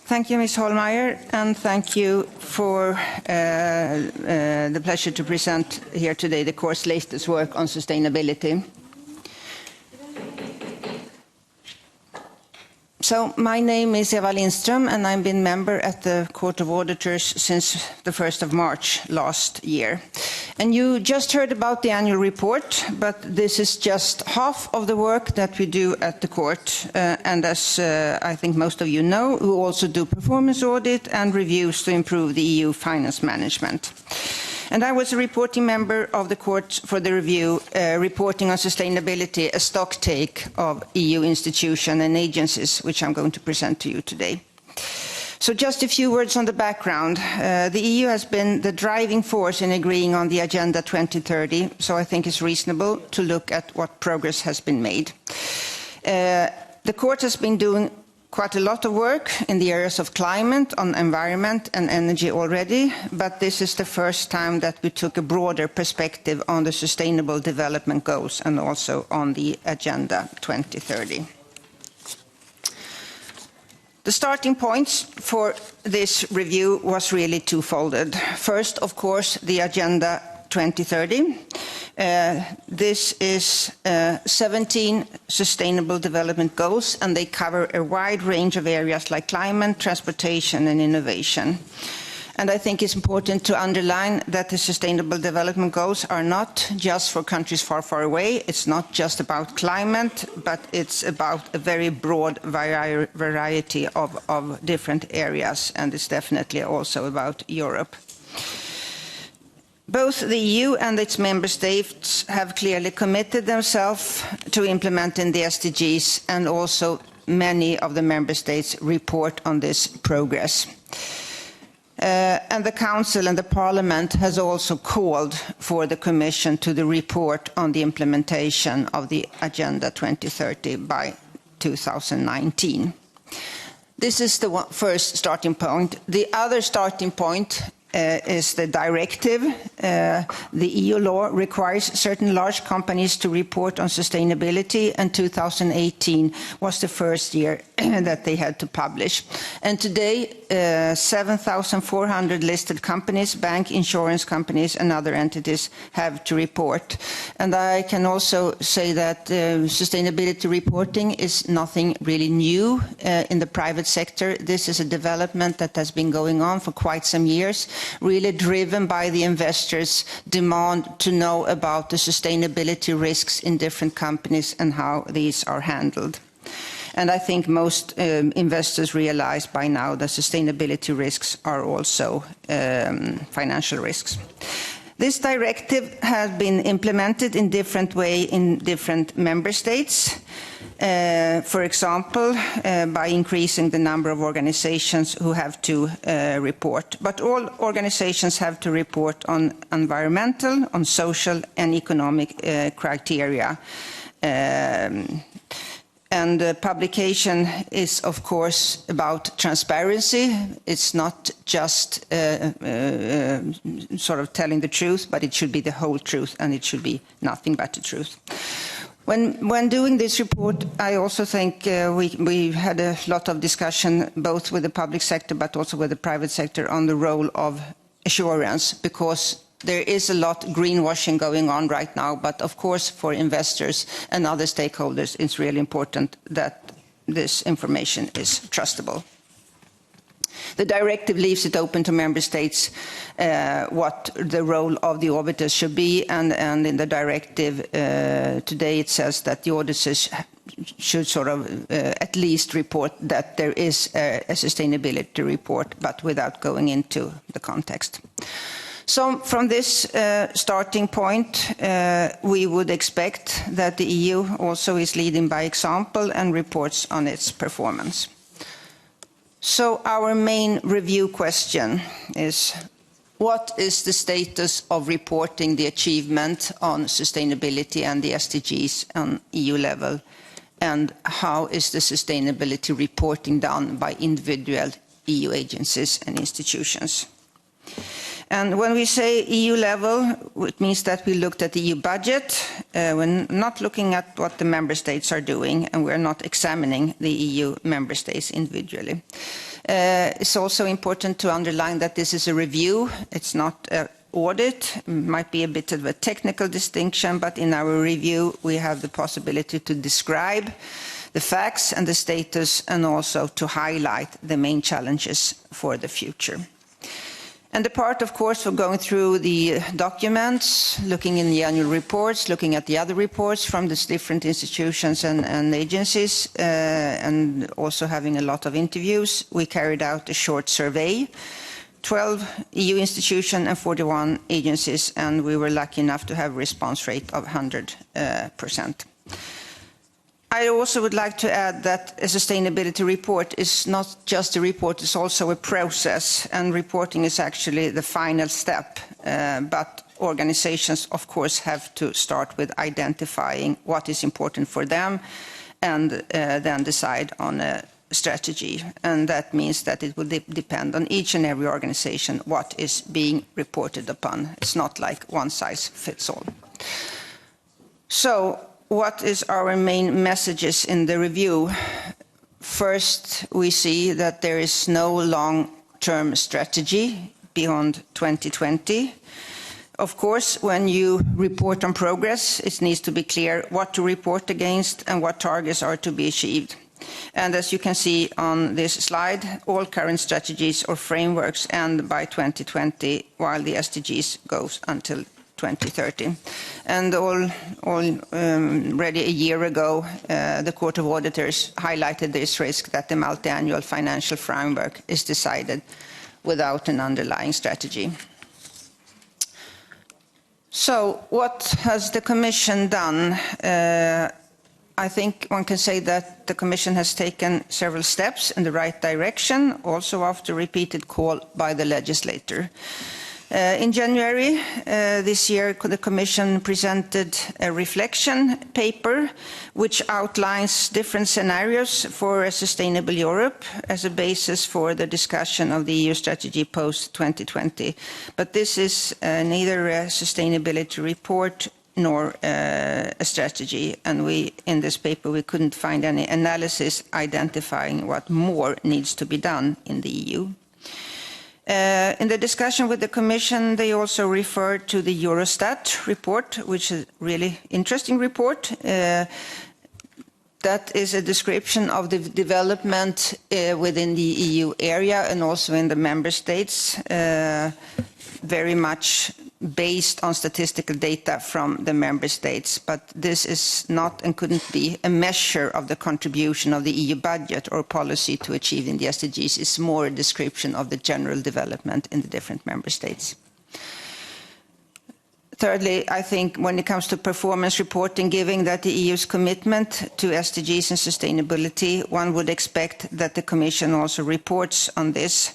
Thank you, Ms. Holmeyer, and thank you for the pleasure to present here today the Court's latest work on sustainability. So, my name is Eva Lindström, and I've been member at the Court of Auditors since the 1st of March last year. And you just heard about the annual report, but this is just half of the work that we do at the Court. And as I think most of you know, we also do performance audit and reviews to improve the EU finance management. And I was a reporting member of the Court for the review, reporting on sustainability, a stock take of EU institutions and agencies, which I'm going to present to you today. So just a few words on the background. The EU has been the driving force in agreeing on the Agenda 2030, so I think it's reasonable to look at what progress has been made. The Court has been doing quite a lot of work in the areas of climate, on environment and energy already, but this is the first time that we took a broader perspective on the Sustainable Development Goals and also on the Agenda 2030. The starting points for this review was really twofold. First, of course, the Agenda 2030. This is 17 Sustainable Development Goals, and they cover a wide range of areas like climate, transportation and innovation. And I think it's important to underline that the Sustainable Development Goals are not just for countries far, far away. It's not just about climate, but it's about a very broad variety of different areas, and it's definitely also about Europe. Both the EU and its member states have clearly committed themselves to implementing the SDGs, and also many of the member states report on this progress. And the Council and the Parliament has also called for the Commission to report on the implementation of the Agenda 2030 by 2019. This is the first starting point. The other starting point is the directive. The EU law requires certain large companies to report on sustainability, and 2018 was the first year that they had to publish. And today, 7,400 listed companies, bank, insurance companies and other entities have to report. And I can also say that sustainability reporting is nothing really new in the private sector. This is a development that has been going on for quite some years, really driven by the investors' demand to know about the sustainability risks in different companies and how these are handled. And I think most investors realize by now that sustainability risks are also financial risks. This directive has been implemented in different ways in different member states. For example, by increasing the number of organizations who have to report. But all organizations have to report on environmental, on social and economic criteria. And publication is, of course, about transparency. It's not just sort of telling the truth, but it should be the whole truth, and it should be nothing but the truth. When doing this report, I also think we had a lot of discussion, both with the public sector but also with the private sector, on the role of assurance, because there is a lot of greenwashing going on right now, but of course for investors and other stakeholders it's really important that this information is trustable. The directive leaves it open to member states what the role of the auditors should be, and in the directive today it says that the auditors should sort of at least report that there is a sustainability report, but without going into the context. So from this starting point, we would expect that the EU also is leading by example and reports on its performance. So our main review question is, what is the status of reporting the achievement on sustainability and the SDGs on EU level? And how is the sustainability reporting done by individual EU agencies and institutions? And when we say EU level, it means that we looked at the EU budget. We're not looking at what the member states are doing, and we're not examining the EU member states individually. It's also important to underline that this is a review. It's not an audit. It might be a bit of a technical distinction, but in our review we have the possibility to describe the facts and the status, and also to highlight the main challenges for the future. And the part, of course, of going through the documents, looking in the annual reports, looking at the other reports from the different institutions and agencies, and also having a lot of interviews, we carried out a short survey, 12 EU institutions and 41 agencies, and we were lucky enough to have a response rate of 100%. I also would like to add that a sustainability report is not just a report, it's also a process, and reporting is actually the final step. But organizations, of course, have to start with identifying what is important for them and then decide on a strategy. And that means that it will depend on each and every organization what is being reported upon. It's not like one size fits all. So, what is our main messages in the review? First, we see that there is no long-term strategy beyond 2020. Of course, when you report on progress, it needs to be clear what to report against and what targets are to be achieved. And as you can see on this slide, all current strategies or frameworks end by 2020, while the SDGs goes until 2030. And already a year ago, the Court of Auditors highlighted this risk that the multi-annual financial framework is decided without an underlying strategy. So, what has the Commission done? I think one can say that the Commission has taken several steps in the right direction, also after repeated call by the legislator. In January this year, the Commission presented a reflection paper which outlines different scenarios for a sustainable Europe as a basis for the discussion of the EU strategy post-2020. But this is neither a sustainability report nor a strategy, and in this paper we couldn't find any analysis identifying what more needs to be done in the EU. In the discussion with the Commission, they also referred to the Eurostat report, which is a really interesting report. That is a description of the development within the EU area and also in the member states, very much based on statistical data from the member states, but this is not and couldn't be a measure of the contribution of the EU budget or policy to achieving the SDGs. It's more a description of the general development in the different member states. Thirdly, I think when it comes to performance reporting, given that the EU's commitment to SDGs and sustainability, one would expect that the Commission also reports on this.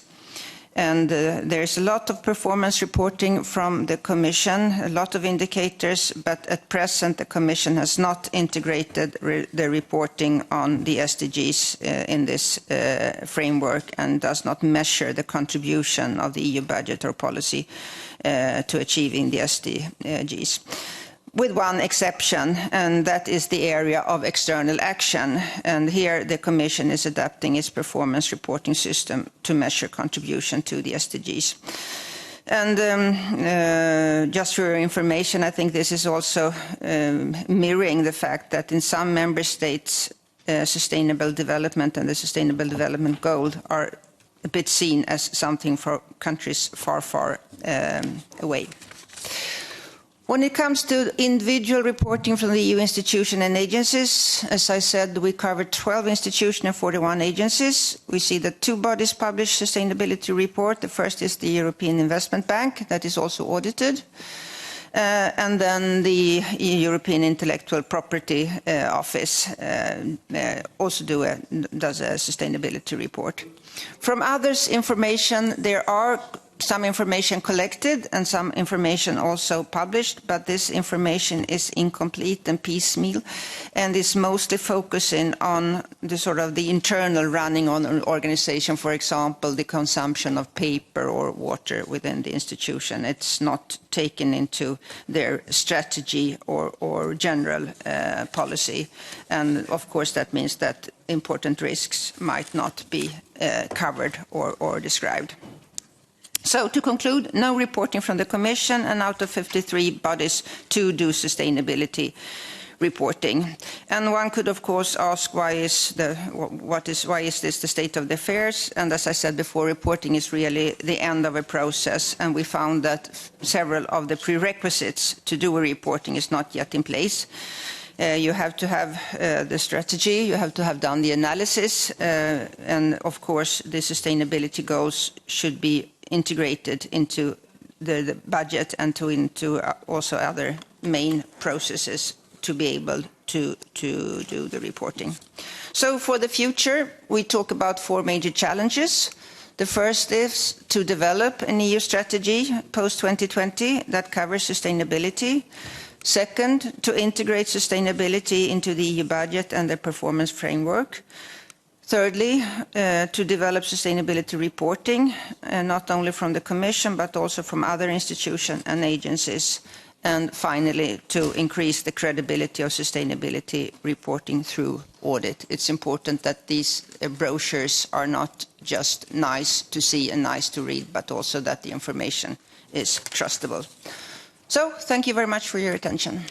And there's a lot of performance reporting from the Commission, a lot of indicators, but at present the Commission has not integrated the reporting on the SDGs in this framework and does not measure the contribution of the EU budget or policy to achieving the SDGs. With one exception, and that is the area of external action. And here the Commission is adapting its performance reporting system to measure contribution to the SDGs. And just for your information, I think this is also mirroring the fact that in some member states, sustainable development and the sustainable development goal are a bit seen as something for countries far, far away. When it comes to individual reporting from the EU institutions and agencies, as I said, we covered 12 institutions and 41 agencies. We see that two bodies publish sustainability report. The first is the European Investment Bank, that is also audited. And then the European Intellectual Property Office also does a sustainability report. From others' information, there are some information collected and some information also published, but this information is incomplete and piecemeal, and is mostly focusing on the sort of the internal running on an organization, for example, the consumption of paper or water within the institution. It's not taken into their strategy or general policy, and of course that means that important risks might not be covered or described. So to conclude, no reporting from the Commission, and out of 53 bodies, 2 do sustainability reporting. And one could, of course, ask why is this the state of the affairs? And as I said before, reporting is really the end of a process, and we found that several of the prerequisites to do a reporting is not yet in place. You have to have the strategy, you have to have done the analysis, and of course the sustainability goals should be integrated into the budget and into also other main processes to be able to do the reporting. So for the future, we talk about 4 major challenges. The first is to develop an EU strategy post-2020 that covers sustainability. Second, to integrate sustainability into the EU budget and the performance framework. Thirdly, to develop sustainability reporting, not only from the Commission, but also from other institutions and agencies. And finally, to increase the credibility of sustainability reporting through audit. It's important that these brochures are not just nice to see and nice to read, but also that the information is trustable. So, thank you very much for your attention.